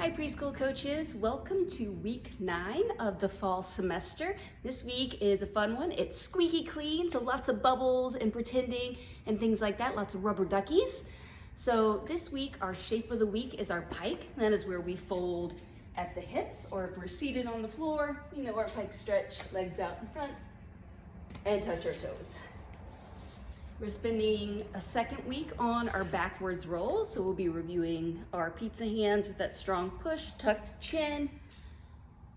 Hi preschool coaches, welcome to week 9 of the fall semester. This week is a fun one. It's squeaky clean, so lots of bubbles and pretending and things like that, lots of rubber duckies. So this week our shape of the week is our pike. That is where we fold at the hips, or if we're seated on the floor, you know our pike stretch, legs out in front and touch our toes. We're spending a second week on our backwards roll, so we'll be reviewing our pizza hands with that strong push, tucked chin,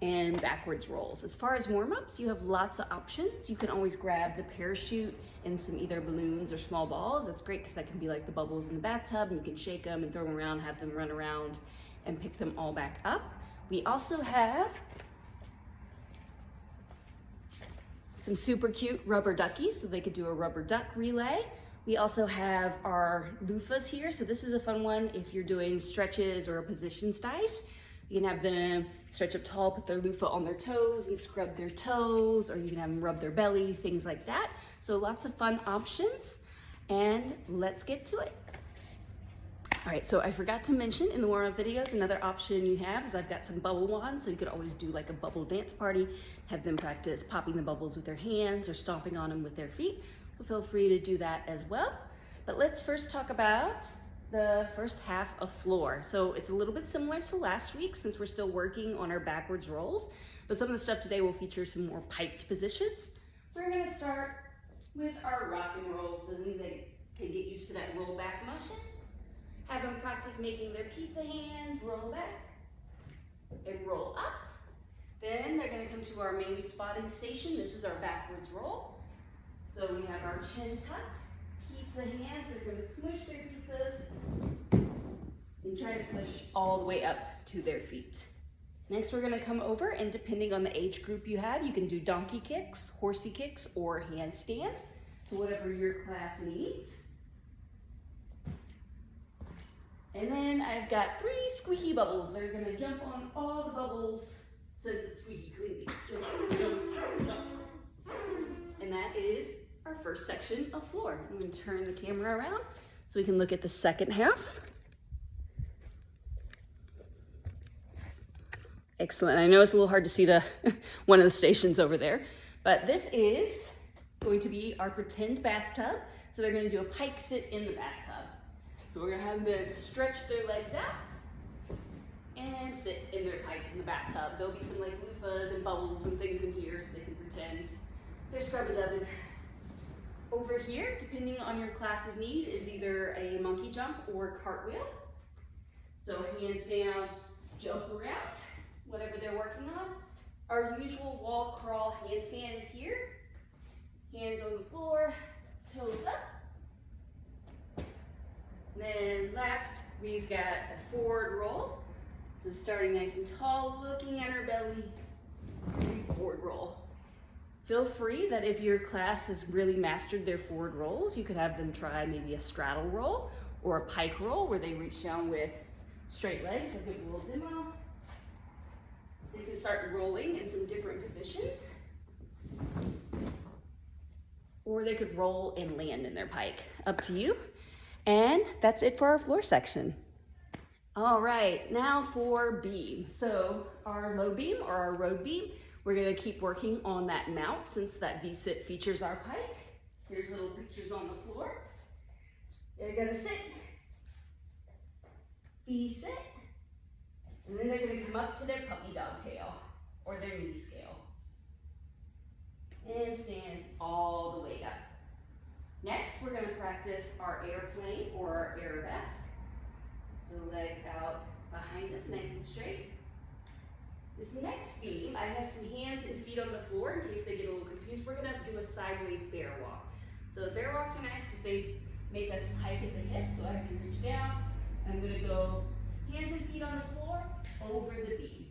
and backwards rolls. As far as warm-ups, you have lots of options. You can always grab the parachute and some either balloons or small balls. That's great because that can be like the bubbles in the bathtub, and you can shake them and throw them around, have them run around, and pick them all back up. We also have some super cute rubber duckies, so they could do a rubber duck relay. We also have our loofahs here, so this is a fun one if you're doing stretches or a positions dice. You can have them stretch up tall, put their loofah on their toes and scrub their toes, or you can have them rub their belly, things like that. So lots of fun options, and let's get to it. All right, so I forgot to mention in the warm-up videos, another option you have is I've got some bubble wands, so you could always do like a bubble dance party, have them practice popping the bubbles with their hands or stomping on them with their feet. So feel free to do that as well. But let's first talk about the first half of floor. So it's a little bit similar to last week since we're still working on our backwards rolls, but some of the stuff today will feature some more piked positions. We're gonna start with our rock and rolls so they can get used to that roll back motion. Have them practice making their pizza hands, roll back and roll up. Then they're gonna come to our main spotting station. This is our backwards roll. So we have our chin tucked, pizza hands. They're gonna smush their pizzas and try to push all the way up to their feet. Next, we're gonna come over, and depending on the age group you have, you can do donkey kicks, horsey kicks, or handstands. So whatever your class needs. And then I've got 3 squeaky bubbles. They're gonna jump on all the bubbles since it's squeaky clean. And that is our first section of floor. I'm gonna turn the camera around so we can look at the second half. Excellent. I know it's a little hard to see the one of the stations over there, but this is going to be our pretend bathtub. So they're gonna do a pike sit in the bathtub. So we're gonna have them stretch their legs out and sit in their pike in the bathtub. There'll be some like loofahs and bubbles and things in here so they can pretend they're scrub-a-dubbing. Over here, depending on your class's need, is either a monkey jump or a cartwheel. So hands down, jump around, whatever they're working on. Our usual wall crawl handstand is here. Hands on the floor, toes up. Then last, we've got a forward roll. So starting nice and tall, looking at our belly, forward roll. Feel free that if your class has really mastered their forward rolls, you could have them try maybe a straddle roll or a pike roll where they reach down with straight legs. I'll give you a little demo. They can start rolling in some different positions. Or they could roll and land in their pike, up to you. And that's it for our floor section. All right, now for beam. So our low beam or our road beam, we're gonna keep working on that mount since that V-sit features our pike. Here's little pictures on the floor. They're gonna sit, V-sit, and then they're gonna come up to their puppy dog tail or their knee scale. And stand all the way up. Next, we're going to practice our airplane or our arabesque. So leg out behind us, nice and straight. This next beam, I have some hands and feet on the floor in case they get a little confused. We're going to do a sideways bear walk. So the bear walks are nice because they make us pike at the hip, so I have to reach down. I'm going to go hands and feet on the floor over the beam.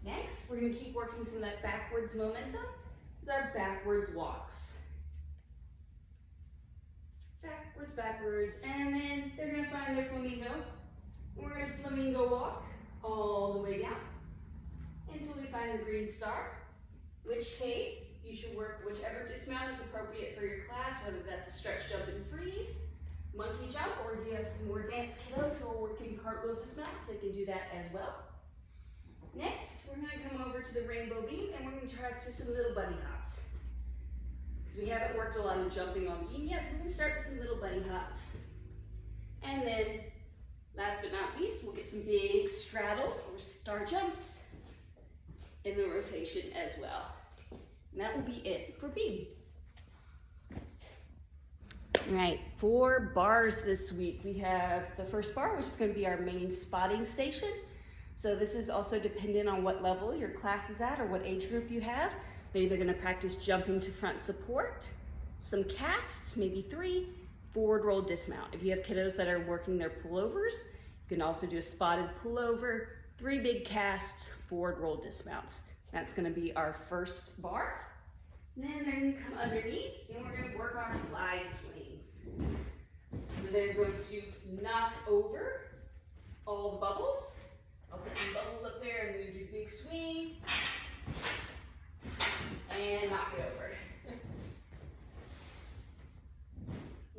Next, we're going to keep working some of that backwards momentum. Is our backwards walks. Backwards, backwards, and then they're gonna find their flamingo. We're gonna flamingo walk all the way down until we find the green star, in which case you should work whichever dismount is appropriate for your class, whether that's a stretch, jump, and freeze, monkey jump, or if you have some more advanced kiddos who are working cartwheel dismounts, they can do that as well. Next, we're going to come over to the rainbow beam and we're going to practice some little bunny hops. Because we haven't worked a lot of jumping on beam yet, so we're going to start with some little bunny hops. And then, last but not least, we'll get some big straddle or star jumps in the rotation as well. And that will be it for beam. All right, 4 bars this week. We have the first bar, which is going to be our main spotting station. So this is also dependent on what level your class is at or what age group you have. They're either going to practice jumping to front support, some casts, maybe 3, forward roll dismount. If you have kiddos that are working their pullovers, you can also do a spotted pullover, 3 big casts, forward roll dismounts. That's going to be our first bar. And then they're going to come underneath and we're going to work on glide swings. So they're going to knock over all the bubbles. I'll put some bubbles up there and we do big swing and knock it over.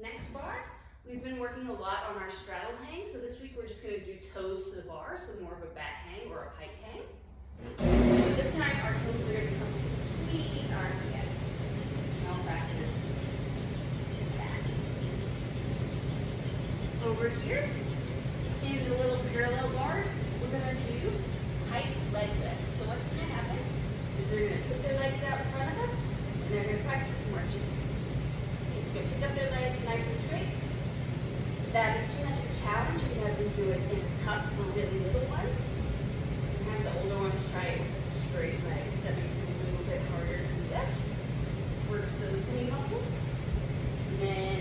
Next bar, we've been working a lot on our straddle hang, so this week we're just going to do toes to the bar, so more of a bat hang or a pike hang. So this time our toes are going to come between our hands. And I'll practice that. Over here, in the little parallel bars, we're going to do pike leg lifts. So what's going to happen is they're going to put their legs out in front of us and they're going to practice marching. It's going to pick up their legs nice and straight. If that is too much of a challenge, we have them do it in a tuck for really little ones. And have the older ones try it with a straight leg. So that makes it a little bit harder to lift. Works those tummy muscles. And then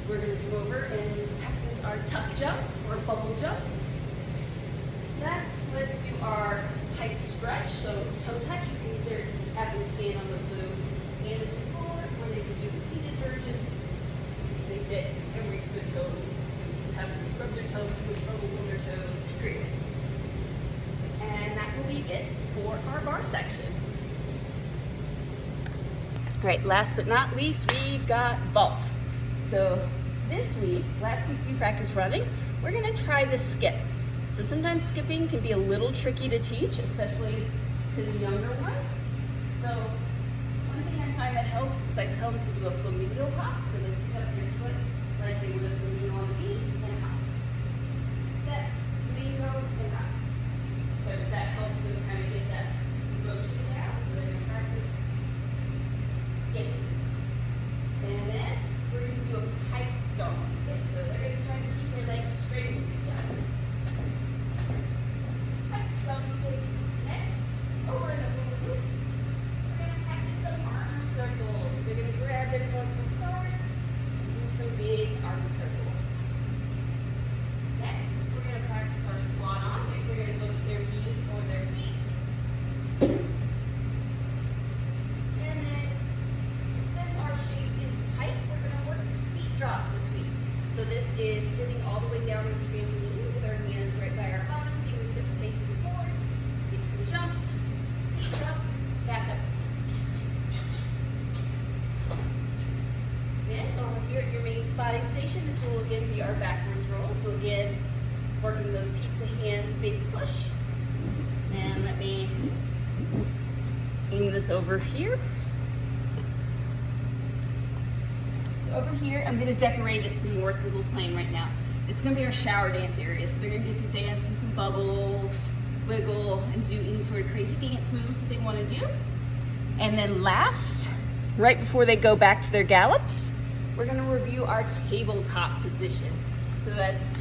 we're going to come over and practice our tuck jumps or bubble jumps. Last, let's do our pike stretch. So toe touch, you can either have them stand on the blue and the floor, or they can do the seated version. They sit and reach their toes. Just have them scrub their toes, put bubbles on their toes. Great. And that will be it for our bar section. All right, last but not least, we've got vault. So this week, last week we practiced running. We're gonna try the skip. So sometimes skipping can be a little tricky to teach, especially to the younger ones. So one thing I find that helps is I tell them to do a flamingo hop. So they pick up your foot like they would a flamingo on the beat and hop. Step, flamingo, and hop. But that helps them kind of get that motion down, so they can practice skipping. And then we're going to do a piked dog. Okay, so they're going to try to keep their legs straight with each other. Next, over in the hula hoop, we're going to practice some arm circles. So they're going to grab their colorful stars and do some big arm circles. Next, we're going to practice our squat on. They're going to go to their knees or their feet. And then, since our shape is pike, we're going to work seat drops this week. So this is sitting all the way down on the trampoline with our hands right by our bottom, fingertips facing forward. Give some jumps, seat drop, back up. Then over here at your main spotting station, this will again be our backwards roll. So again, working those pizza hands, big push. And let me aim this over here. Over here, I'm going to decorate it some more. It's a little plain right now. It's going to be our shower dance area. So they're going to get to dance in some bubbles, wiggle, and do any sort of crazy dance moves that they want to do. And then last, right before they go back to their gallops, we're going to review our tabletop position. So that's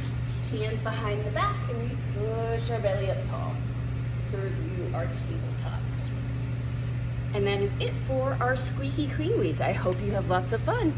hands behind the back, and we push our belly up tall to review our tabletop. And that is it for our Squeaky Clean Week. I hope you have lots of fun.